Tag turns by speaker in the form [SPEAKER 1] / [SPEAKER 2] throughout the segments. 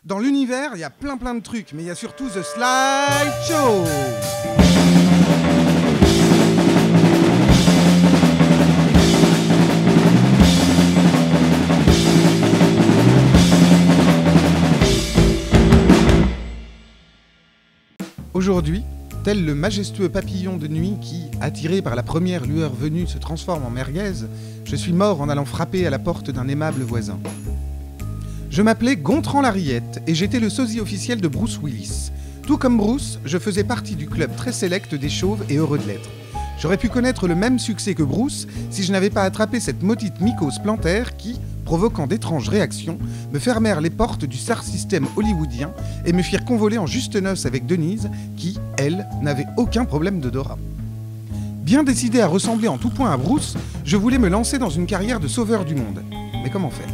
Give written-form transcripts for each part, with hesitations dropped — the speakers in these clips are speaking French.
[SPEAKER 1] Dans l'univers, il y a plein de trucs, mais il y a surtout The Slide Show. Aujourd'hui, tel le majestueux papillon de nuit qui, attiré par la première lueur venue, se transforme en merguez, je suis mort en allant frapper à la porte d'un aimable voisin. Je m'appelais Gontran Lariette et j'étais le sosie officiel de Bruce Willis. Tout comme Bruce, je faisais partie du club très sélect des chauves et heureux de l'être. J'aurais pu connaître le même succès que Bruce si je n'avais pas attrapé cette maudite mycose plantaire qui, provoquant d'étranges réactions, me fermèrent les portes du star système hollywoodien et me firent convoler en juste noces avec Denise qui, elle, n'avait aucun problème d'odorat. Bien décidé à ressembler en tout point à Bruce, je voulais me lancer dans une carrière de sauveur du monde. Mais comment faire ?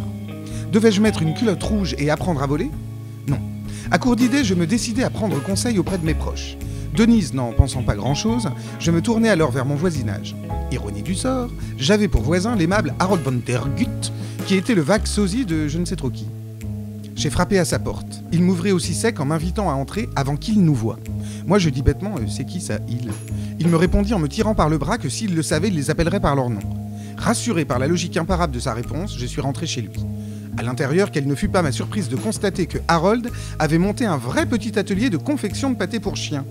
[SPEAKER 1] Devais-je mettre une culotte rouge et apprendre à voler ? Non. À court d'idées, je me décidai à prendre conseil auprès de mes proches. Denise n'en pensant pas grand-chose, je me tournai alors vers mon voisinage. Ironie du sort, j'avais pour voisin l'aimable Harold von der Gutt, qui était le vague sosie de je ne sais trop qui. J'ai frappé à sa porte. Il m'ouvrit aussi sec en m'invitant à entrer avant qu'il nous voie. Moi je dis bêtement, c'est qui ça, il ? Il me répondit en me tirant par le bras que s'il le savait, il les appellerait par leur nom. Rassuré par la logique imparable de sa réponse, je suis rentré chez lui. À l'intérieur, quelle ne fut pas ma surprise de constater que Harold avait monté un vrai petit atelier de confection de pâté pour chiens.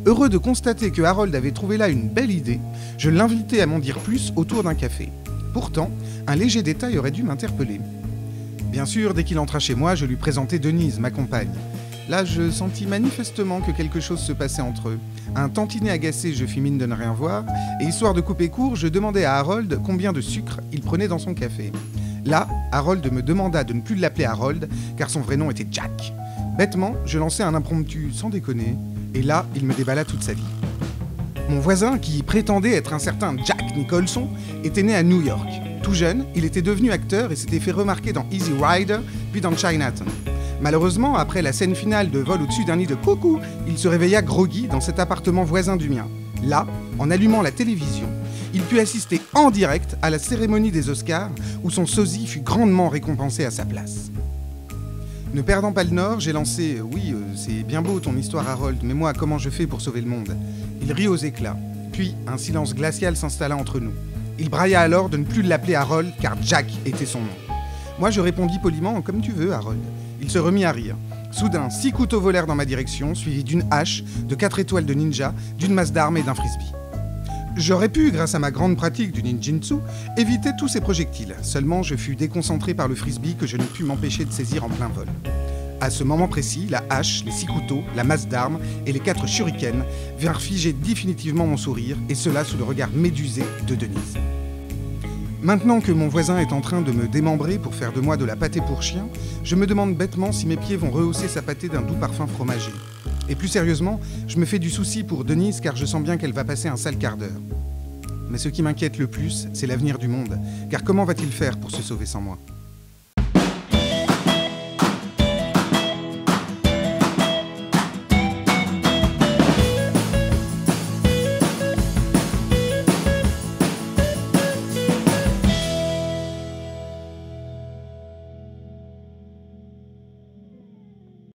[SPEAKER 1] Heureux de constater que Harold avait trouvé là une belle idée, je l'invitai à m'en dire plus autour d'un café. Pourtant, un léger détail aurait dû m'interpeller. Bien sûr, dès qu'il entra chez moi, je lui présentai Denise, ma compagne. Là, je sentis manifestement que quelque chose se passait entre eux. Un tantinet agacé, je fis mine de ne rien voir, et histoire de couper court, je demandai à Harold combien de sucre il prenait dans son café. Là, Harold me demanda de ne plus l'appeler Harold, car son vrai nom était Jack. Bêtement, je lançai un impromptu sans déconner, et là, il me déballa toute sa vie. Mon voisin, qui prétendait être un certain Jack Nicholson, était né à New York. Tout jeune, il était devenu acteur et s'était fait remarquer dans Easy Rider, puis dans Chinatown. Malheureusement, après la scène finale de vol au-dessus d'un nid de coucou, il se réveilla groggy dans cet appartement voisin du mien. Là, en allumant la télévision, il put assister en direct à la cérémonie des Oscars où son sosie fut grandement récompensé à sa place. Ne perdant pas le nord, j'ai lancé « Oui, c'est bien beau ton histoire Harold, mais moi, comment je fais pour sauver le monde ?» Il rit aux éclats. Puis, un silence glacial s'installa entre nous. Il brailla alors de ne plus l'appeler Harold, car Jack était son nom. Moi, je répondis poliment « Comme tu veux, Harold ». Il se remit à rire. Soudain, 6 couteaux volèrent dans ma direction, suivis d'une hache, de 4 étoiles de ninja, d'une masse d'armes et d'un frisbee. J'aurais pu, grâce à ma grande pratique du ninjutsu, éviter tous ces projectiles. Seulement, je fus déconcentré par le frisbee que je ne pus m'empêcher de saisir en plein vol. À ce moment précis, la hache, les 6 couteaux, la masse d'armes et les 4 shurikens vinrent figer définitivement mon sourire, et cela sous le regard médusé de Denise. Maintenant que mon voisin est en train de me démembrer pour faire de moi de la pâtée pour chien, je me demande bêtement si mes pieds vont rehausser sa pâtée d'un doux parfum fromager. Et plus sérieusement, je me fais du souci pour Denise car je sens bien qu'elle va passer un sale quart d'heure. Mais ce qui m'inquiète le plus, c'est l'avenir du monde, car comment va-t-il faire pour se sauver sans moi ?